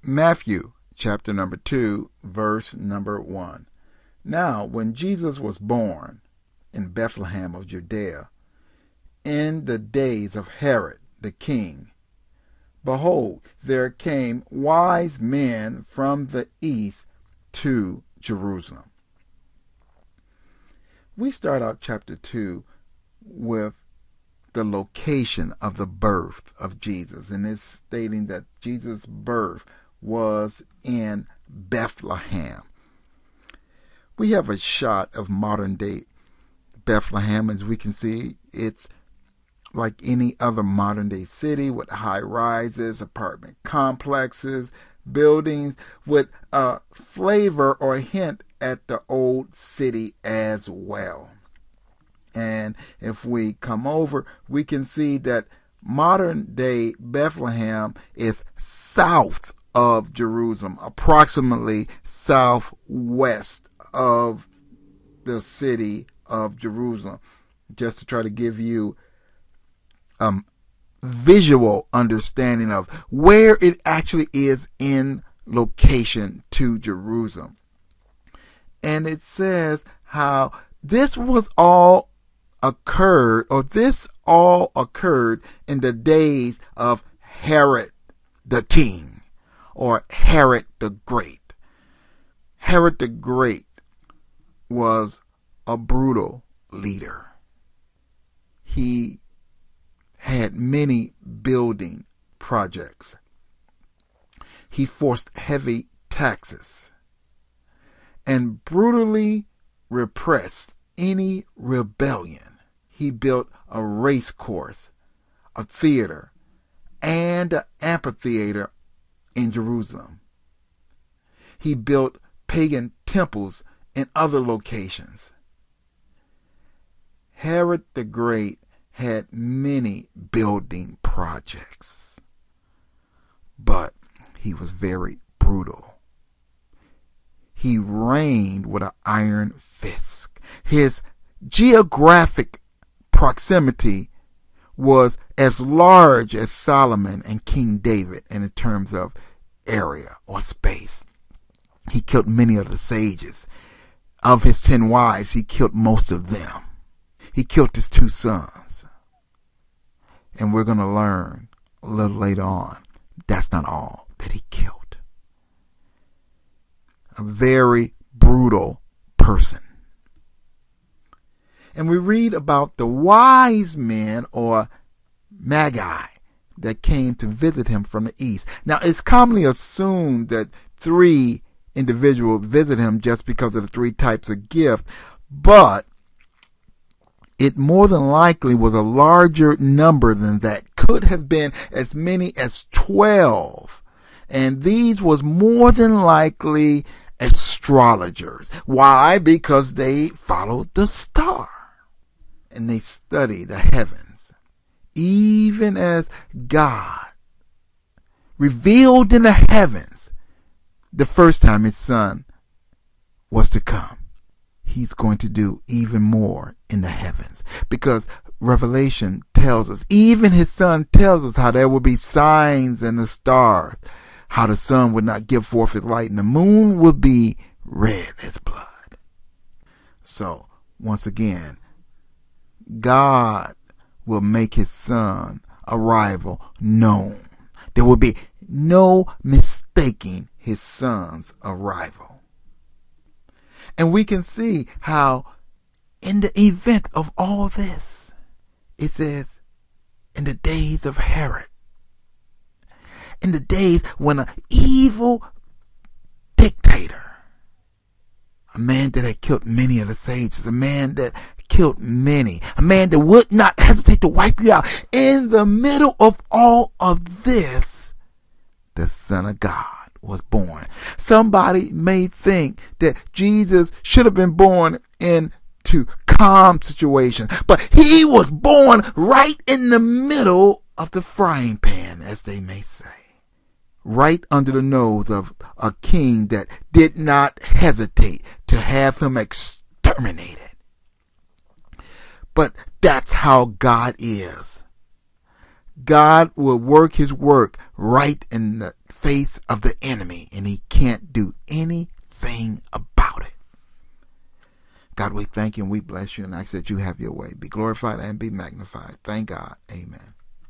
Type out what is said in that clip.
Matthew chapter number 2, verse number 1. Now, when Jesus was born in Bethlehem of Judea, in the days of Herod the king, behold, there came wise men from the east to Jerusalem. We start out chapter 2 with the location of the birth of Jesus, and it's stating that Jesus' birth was in Bethlehem. We have a shot of modern day Bethlehem. As we can see, it's like any other modern day city with high rises, apartment complexes, buildings with a flavor or a hint at the old city as well. And if we come over, we can see that modern day Bethlehem is south of Jerusalem, approximately southwest of the city of Jerusalem, just to try to give you visual understanding of where it actually is in location to Jerusalem. And it says how this all occurred in the days of Herod the king, or Herod the Great. Herod the Great was a brutal leader. He had many building projects. He forced heavy taxes and brutally repressed any rebellion. He built a race course, a theater, and an amphitheater in Jerusalem. He built pagan temples in other locations. Herod the Great had many building projects, but he was very brutal. He reigned with an iron fist. His geographic proximity was as large as Solomon and King David in terms of area or space. He killed many of the sages. Of his 10 wives, he killed most of them. He killed his 2 sons. And we're going to learn a little later on, that's not all that he killed. A very brutal person. And we read about the wise men, or magi, that came to visit him from the east. Now, it's commonly assumed that 3 individuals visit him just because of the 3 types of gift, but it more than likely was a larger number than that. Could have been as many as 12. And these was more than likely astrologers. Why? Because they followed the star and they study the heavens. Even as God revealed in the heavens the first time his son was to come, he's going to do even more in the heavens. Because Revelation tells us, even his son tells us how there will be signs in the stars, how the sun would not give forth its light, and the moon will be red as blood. So, once again, God will make his son arrival known. There will be no mistaking his son's arrival. And we can see how in the event of all this, it says, in the days of Herod, in the days when an evil dictator, a man that had killed many of the sages, a man that killed many, a man that would not hesitate to wipe you out, in the middle of all of this, the Son of God was born. Somebody may think that Jesus should have been born into calm situations, but he was born right in the middle of the frying pan, as they may say. Right under the nose of a king that did not hesitate to have him exterminated. But that's how God is. God will work his work right in the face of the enemy, and he can't do anything about it. God, we thank you and we bless you, and I ask that you have your way. Be glorified and be magnified. Thank God. Amen.